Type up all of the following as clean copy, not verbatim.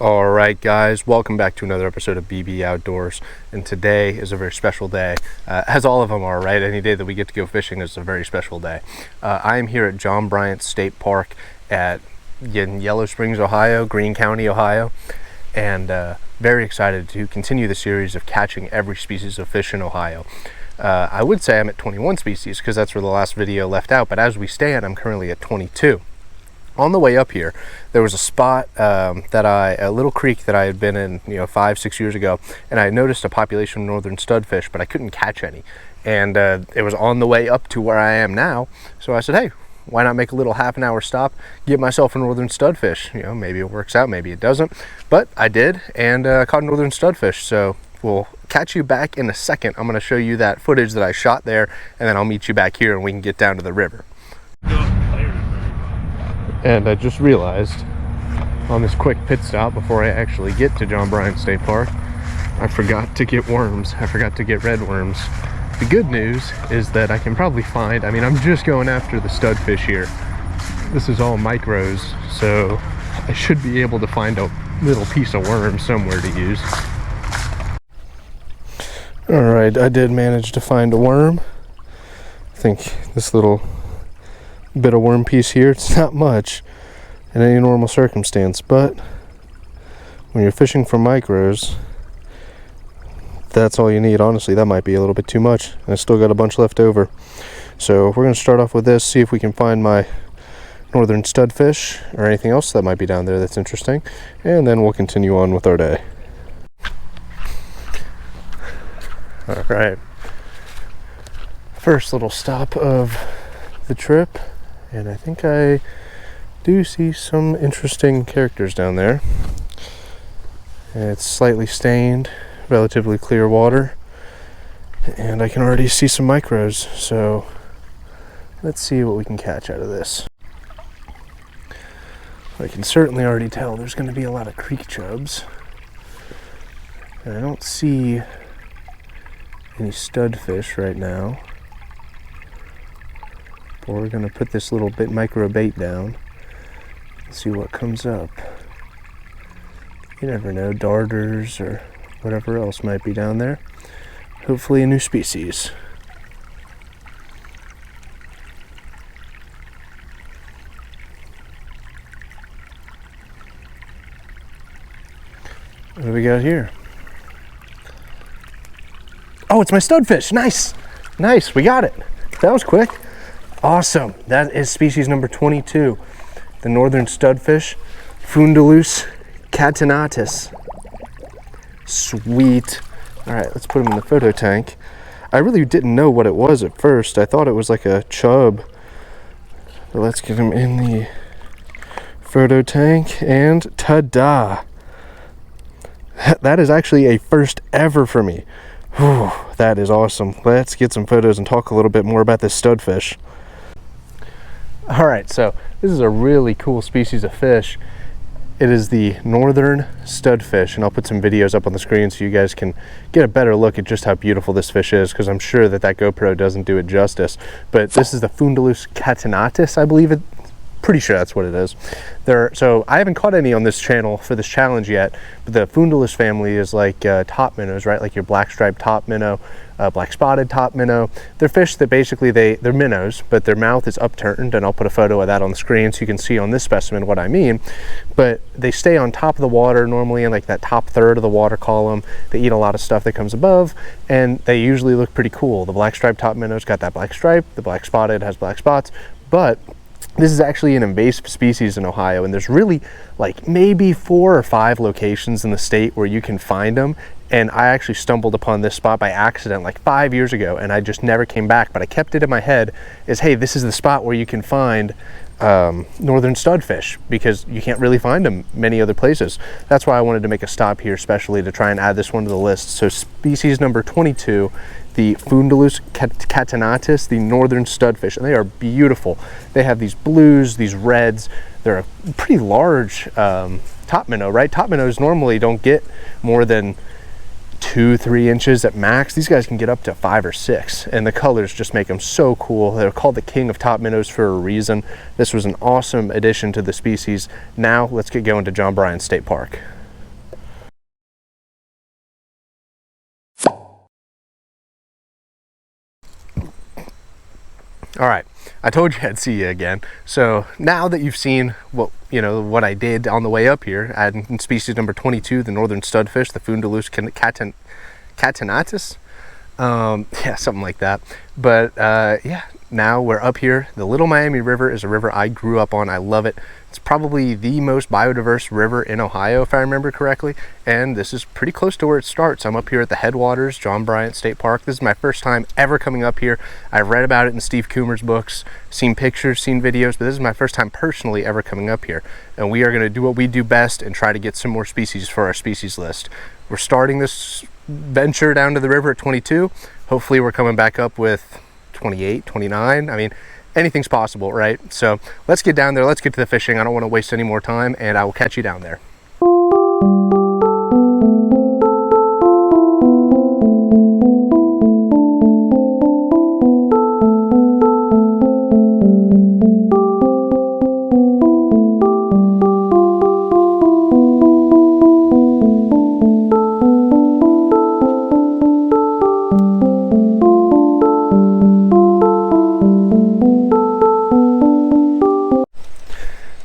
Alright guys, welcome back to another episode of BB Outdoors, and today is a very special day, as all of them are, right? Any day that we get to go fishing is a very special day. I am here at John Bryan State Park in Yellow Springs, Ohio, Greene County, Ohio, and very excited to continue the series of catching every species of fish in Ohio. I would say I'm at 21 species because that's where the last video left out, but as we stand, I'm currently at 22. On the way up here, there was a spot a little creek that I had been in, 5-6 years ago, and I noticed a population of northern studfish, but I couldn't catch any. And it was on the way up to where I am now, so I said, hey, why not make a little half-an-hour stop, get myself a northern studfish? Maybe it works out, maybe it doesn't, but I did, and caught northern studfish. So we'll catch you back in a second. I'm going to show you that footage that I shot there, and then I'll meet you back here and we can get down to the river. And I just realized on this quick pit stop before I actually get to John Bryan State Park, I forgot to get worms. I forgot to get red worms. The good news is that I can probably find, I'm just going after the studfish here. This is all micros, so I should be able to find a little piece of worm somewhere to use. Alright, I did manage to find a worm. I think this little bit of worm piece here, it's not much in any normal circumstance, but when you're fishing for micros, that's all you need. Honestly, that might be a little bit too much. I still got a bunch left over, so we're going to start off with this, see if we can find my northern studfish or anything else that might be down there that's interesting, and then we'll continue on with our day. All right, first little stop of the trip, and I think I do see some interesting characters down there. It's slightly stained, relatively clear water, and I can already see some micros, so let's see what we can catch out of this. I can certainly already tell there's going to be a lot of creek chubs, and I don't see any studfish right now. But we're going to put this little bit micro bait down and see what comes up. You never know, darters or whatever else might be down there. Hopefully a new species. What do we got here? Oh, it's my studfish. Nice. Nice. We got it. That was quick. Awesome. That is species number 22. The northern studfish, Fundulus catenatus. Sweet. All right, let's put him in the photo tank. I really didn't know what it was at first. I thought it was like a chub. But let's get him in the photo tank, and ta-da! That is actually a first ever for me. Whew, that is awesome. Let's get some photos and talk a little bit more about this studfish. All right, so this is a really cool species of fish. It is the northern studfish, and I'll put some videos up on the screen so you guys can get a better look at just how beautiful this fish is, because I'm sure that GoPro doesn't do it justice. But this is the Fundulus catenatus, I believe it. Pretty sure that's what it is. So I haven't caught any on this channel for this challenge yet, but the Fundulus family is like top minnows, right? Like your black striped top minnow, black spotted top minnow. They're fish that basically they're minnows, but their mouth is upturned, and I'll put a photo of that on the screen so you can see on this specimen what I mean. But they stay on top of the water normally in like that top third of the water column. They eat a lot of stuff that comes above, and they usually look pretty cool. The black striped top minnow's got that black stripe, the black spotted has black spots, but this is actually an invasive species in Ohio, and there's really like maybe 4 or 5 locations in the state where you can find them. And I actually stumbled upon this spot by accident like 5 years ago, and I just never came back, but I kept it in my head as, hey, this is the spot where you can find northern studfish, because you can't really find them many other places. That's why I wanted to make a stop here especially to try and add this one to the list. So species number 22, the Fundulus catenatus, the northern studfish, and they are beautiful. They have these blues, these reds. They're a pretty large top minnow, right? Top minnows normally don't get more than 2-3 inches at max. These guys can get up to 5 or 6, and the colors just make them so cool. They're called the king of top minnows for a reason. This was an awesome addition to the species. Now let's get going to John Bryan State Park. All right, I told you I'd see you again. So now that you've seen what I did on the way up here, adding species number 22, the northern studfish, the Fundulus catenatus, yeah, something like that. But yeah, now we're up here. The Little Miami River is a river I grew up on. I love it. It's probably the most biodiverse river in Ohio, if I remember correctly, and this is pretty close to where it starts. I'm up here at the headwaters, John Bryan State Park. This is my first time ever coming up here. I've read about it in Steve Coomer's books, seen pictures, seen videos, but this is my first time personally ever coming up here. And we are going to do what we do best and try to get some more species for our species list. We're starting this venture down to the river at 22. Hopefully we're coming back up with 28, 29. I mean, anything's possible, right? So let's get down there. Let's get to the fishing. I don't want to waste any more time, and I will catch you down there.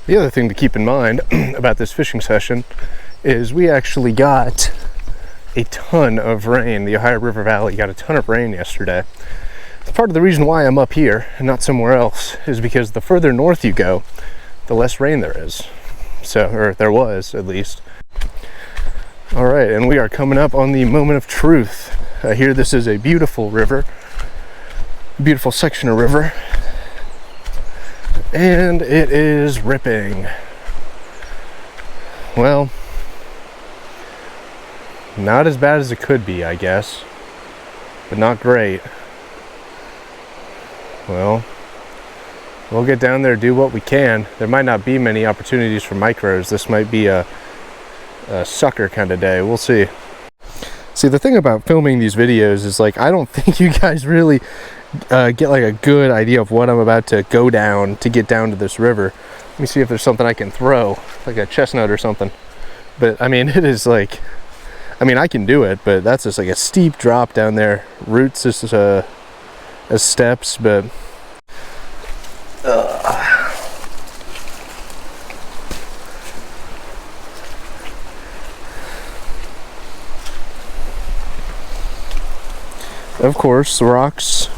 The other thing to keep in mind about this fishing session is we actually got a ton of rain. The Ohio River Valley got a ton of rain yesterday. Part of the reason why I'm up here and not somewhere else is because the further north you go, the less rain there is. So, or there was at least. All right, and we are coming up on the moment of truth. Here, this is a beautiful river, beautiful section of river. And it is ripping. Well, not as bad as it could be, I guess, but not great. Well, we'll get down there, do what we can. There might not be many opportunities for micros. This might be a sucker kind of day. We'll see. See, the thing about filming these videos is, like, I don't think you guys really get like a good idea of what I'm about to go down to get down to this river. Let me see if there's something I can throw, like a chestnut or something. But I mean, it is like, I mean, I can do it, but that's just like a steep drop down there. Roots is as steps, but of course the rocks,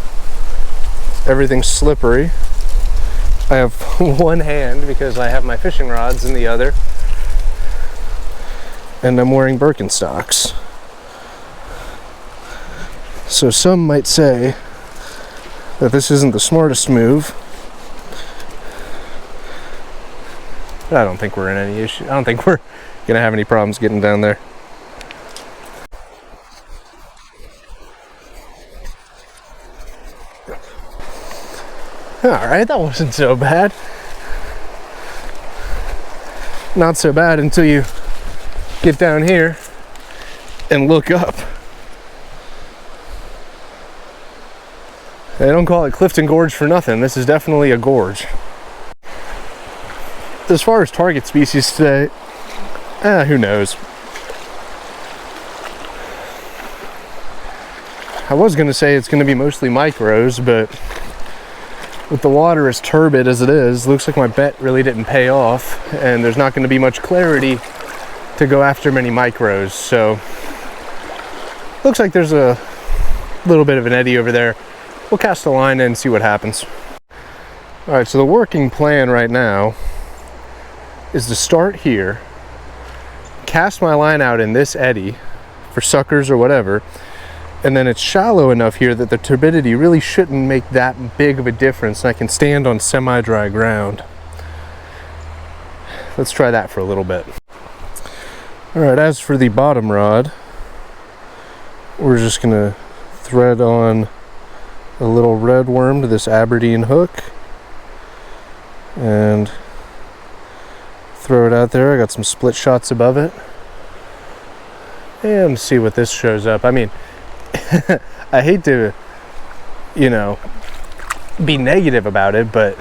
everything's slippery. I have one hand because I have my fishing rods in the other, and I'm wearing Birkenstocks. So some might say that this isn't the smartest move, but I don't think we're in any issue. I don't think we're gonna have any problems getting down there. Alright, that wasn't so bad. Not so bad until you get down here and look up. They don't call it Clifton Gorge for nothing. This is definitely a gorge. As far as target species today, who knows? I was going to say it's going to be mostly micros, but with the water as turbid as it is, looks like my bet really didn't pay off, and there's not going to be much clarity to go after many micros. So looks like there's a little bit of an eddy over there. We'll cast a line and see what happens. All right, so the working plan right now is to start here, cast my line out in this eddy for suckers or whatever, and then it's shallow enough here that the turbidity really shouldn't make that big of a difference, and I can stand on semi-dry ground. Let's try that for a little bit. All right, as for the bottom rod, we're just gonna thread on a little red worm to this Aberdeen hook and throw it out there. I got some split shots above it, and see what this shows up. I mean, I hate to, be negative about it, but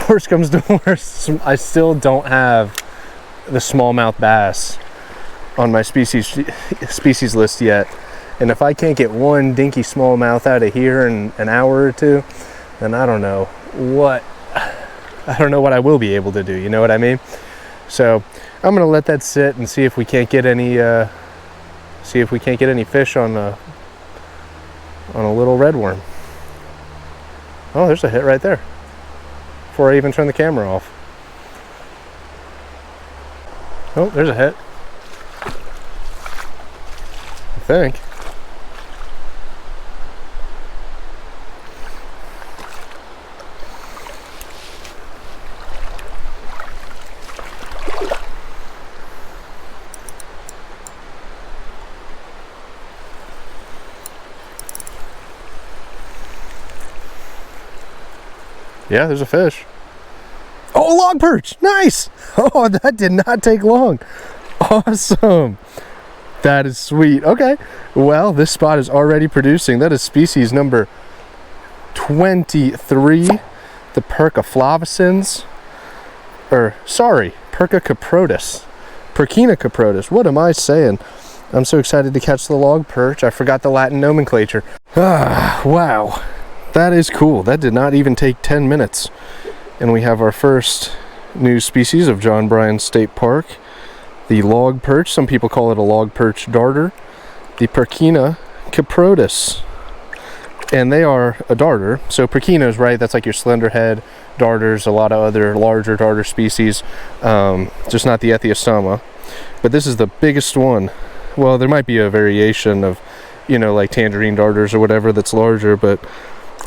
worst comes to worst, I still don't have the smallmouth bass on my species list yet. And if I can't get one dinky smallmouth out of here in an hour or two, then I don't know what I will be able to do, you know what I mean? So I'm gonna let that sit and see if we can't get any fish on a little redworm. Oh, there's a hit right there before I even turn the camera off. Oh, there's a hit, I think. Yeah, there's a fish. Oh, a log perch! Nice! Oh, that did not take long. Awesome. That is sweet. Okay. Well, this spot is already producing. That is species number 23, the Perca caprotis. Perkina caprotis. What am I saying? I'm so excited to catch the log perch. I forgot the Latin nomenclature. Ah, wow. That is cool. That did not even take 10 minutes. And we have our first new species of John Bryan State Park, the log perch. Some people call it a log perch darter, the Perkina caprotis. And they are a darter. So Perkinas, right? That's like your slenderhead darters, a lot of other larger darter species, just not the Ethiostoma. But this is the biggest one. Well, there might be a variation of, you know, like tangerine darters or whatever that's larger, but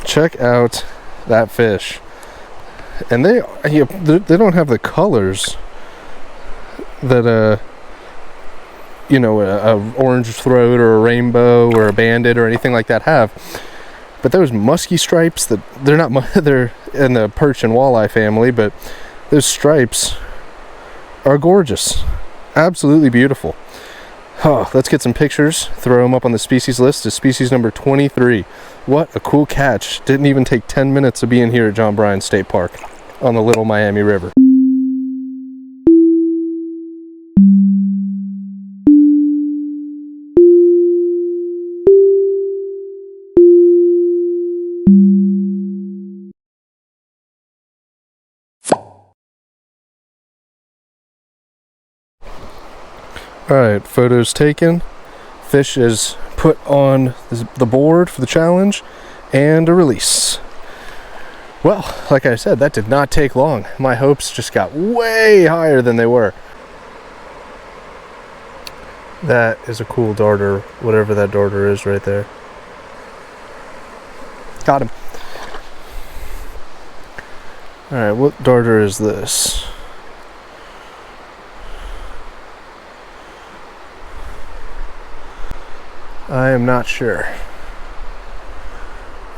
check out that fish. And they don't have the colors that you know, a orange throat or a rainbow or a banded or anything like that have. But those musky stripes, that they're in the perch and walleye family, but those stripes are gorgeous. Absolutely beautiful. Oh, let's get some pictures, throw them up on the species list as species number 23. What a cool catch. Didn't even take 10 minutes of being here at John Bryan State Park on the Little Miami River. Alright, photos taken. Fish is put on the board for the challenge, and a release. Well, like I said, that did not take long. My hopes just got way higher than they were. That is a cool darter, whatever that darter is right there. Got him. Alright, what darter is this? I am not sure.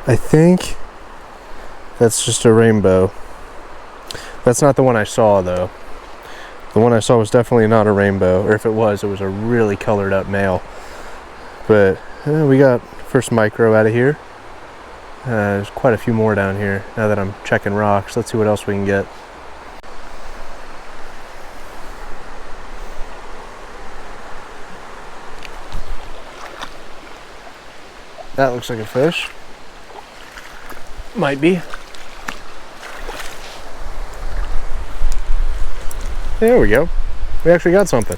I think that's just a rainbow. That's not the one I saw, though. The one I saw was definitely not a rainbow, or if it was a really colored up male. But we got first micro out of here. There's quite a few more down here now that I'm checking rocks. Let's see what else we can get. That looks like a fish. Might be. There we go. We actually got something.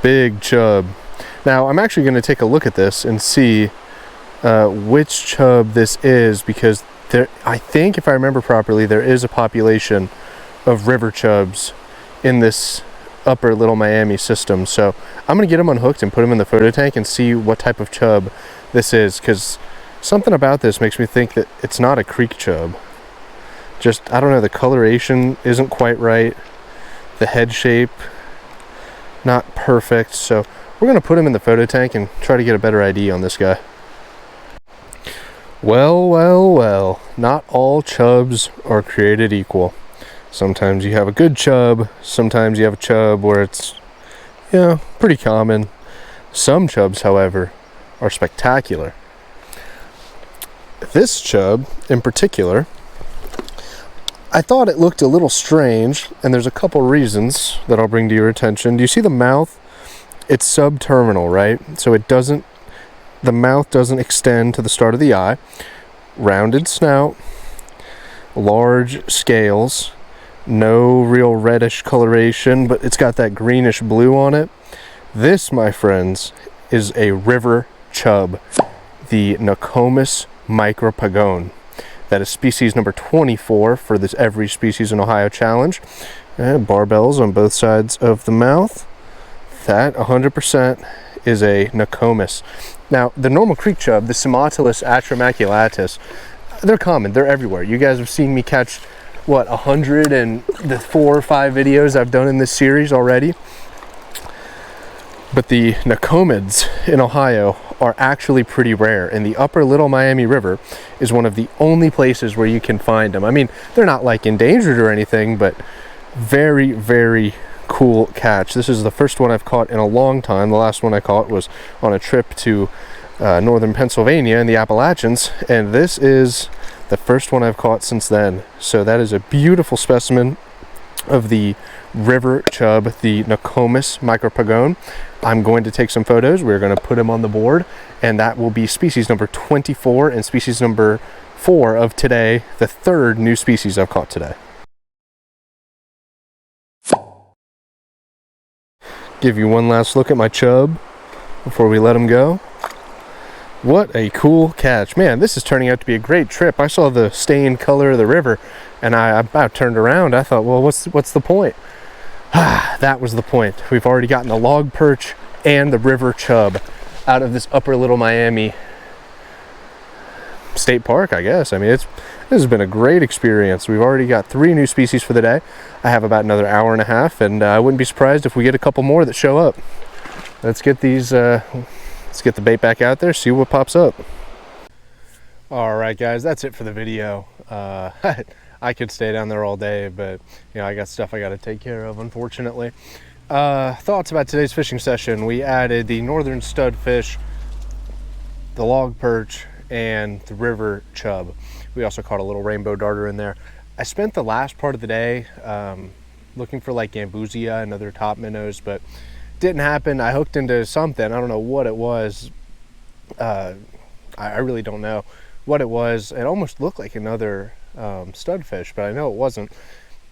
Big chub. Now I'm actually going to take a look at this and see which chub this is, because there, I think if I remember properly, there is a population of river chubs in this upper Little Miami system. So I'm gonna get them unhooked and put them in the photo tank and see what type of chub this is, because something about this makes me think that it's not a creek chub. Just, I don't know, the coloration isn't quite right, the head shape not perfect. So we're gonna put him in the photo tank and try to get a better ID on this guy. Well, well, well, not all chubs are created equal. Sometimes you have a good chub, sometimes you have a chub where it's, you know, pretty common. Some chubs, however, are spectacular. This chub, in particular, I thought it looked a little strange, and there's a couple reasons that I'll bring to your attention. Do you see the mouth it's subterminal, right? So it doesn't, the mouth doesn't extend to the start of the eye. Rounded snout, large scales, no real reddish coloration, but it's got that greenish blue on it. This, my friends, is a river chub, the Nokomis micropagone. That is species number 24 for this Every Species in Ohio challenge. And barbells on both sides of the mouth. That 100% is a Nokomis. Now, the normal creek chub, the Symatulus atromaculatus, they're common, they're everywhere. You guys have seen me catch, what, 100 in the 4 or 5 videos I've done in this series already. But the Nokomids in Ohio are actually pretty rare, and the upper Little Miami River is one of the only places where you can find them. I mean, they're not like endangered or anything, but very, very cool catch. This is the first one I've caught in a long time. The last one I caught was on a trip to northern Pennsylvania in the Appalachians, and this is the first one I've caught since then. So that is a beautiful specimen of the river chub, the Nokomis micropagone. I'm going to take some photos. We're going to put them on the board, and that will be species number 24 and species number 4 of today, the 3rd new species I've caught today. Give you one last look at my chub before we let him go. What a cool catch. Man, this is turning out to be a great trip. I saw the stained color of the river, and I about turned around. I thought, well, what's the point? That was the point. We've already gotten the log perch and the river chub out of this upper Little Miami State Park, I guess. I mean, this has been a great experience. We've already got 3 new species for the day. I have about another hour and a half, and I wouldn't be surprised if we get a couple more that show up. Let's get these, let's get the bait back out there, see what pops up. All right, guys, that's it for the video. I could stay down there all day, but you know, I got stuff I got to take care of, unfortunately. Thoughts about today's fishing session: we added the northern studfish, the log perch, and the river chub. We also caught a little rainbow darter in there. I spent the last part of the day looking for like gambusia and other top minnows, but didn't happen. I hooked into something. I don't know what it was. I really don't know what it was. It almost looked like another studfish, but I know it wasn't.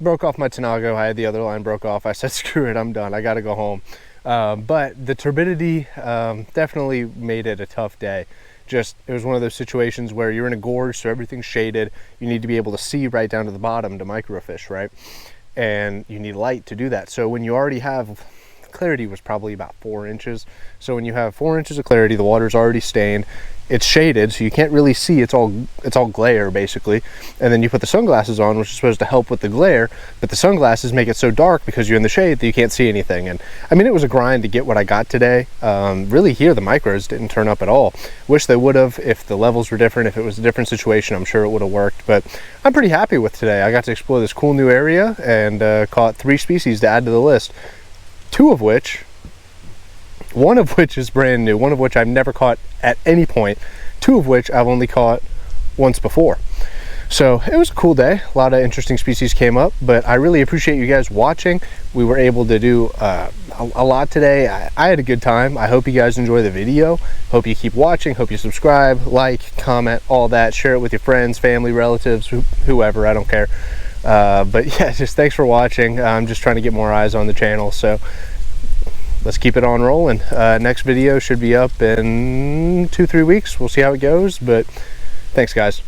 Broke off my Tanago. I had the other line broke off. I said, screw it, I'm done. I got to go home. But the turbidity definitely made it a tough day. Just, it was one of those situations where you're in a gorge, so everything's shaded. You need to be able to see right down to the bottom to microfish, right? And you need light to do that. So when you already have, clarity was probably about 4 inches. So when you have 4 inches of clarity, the water's already stained, it's shaded, so you can't really see. It's all glare basically. And then you put the sunglasses on, which is supposed to help with the glare, but the sunglasses make it so dark because you're in the shade that you can't see anything. And I mean, it was a grind to get what I got today. Really here the micros didn't turn up at all. Wish they would have. If the levels were different, if it was a different situation, I'm sure it would have worked. But I'm pretty happy with today. I got to explore this cool new area and caught 3 species to add to the list. 2 of which, one of which is brand new, one of which I've never caught at any point, 2 of which I've only caught once before. So it was a cool day. A lot of interesting species came up, but I really appreciate you guys watching. We were able to do a lot today. I had a good time. I hope you guys enjoy the video. Hope you keep watching. Hope you subscribe, like, comment, all that. Share it with your friends, family, relatives, whoever, I don't care. But yeah, just thanks for watching. I'm just trying to get more eyes on the channel, so let's keep it on rolling. Next video should be up in 2-3 weeks. We'll see how it goes, but thanks guys.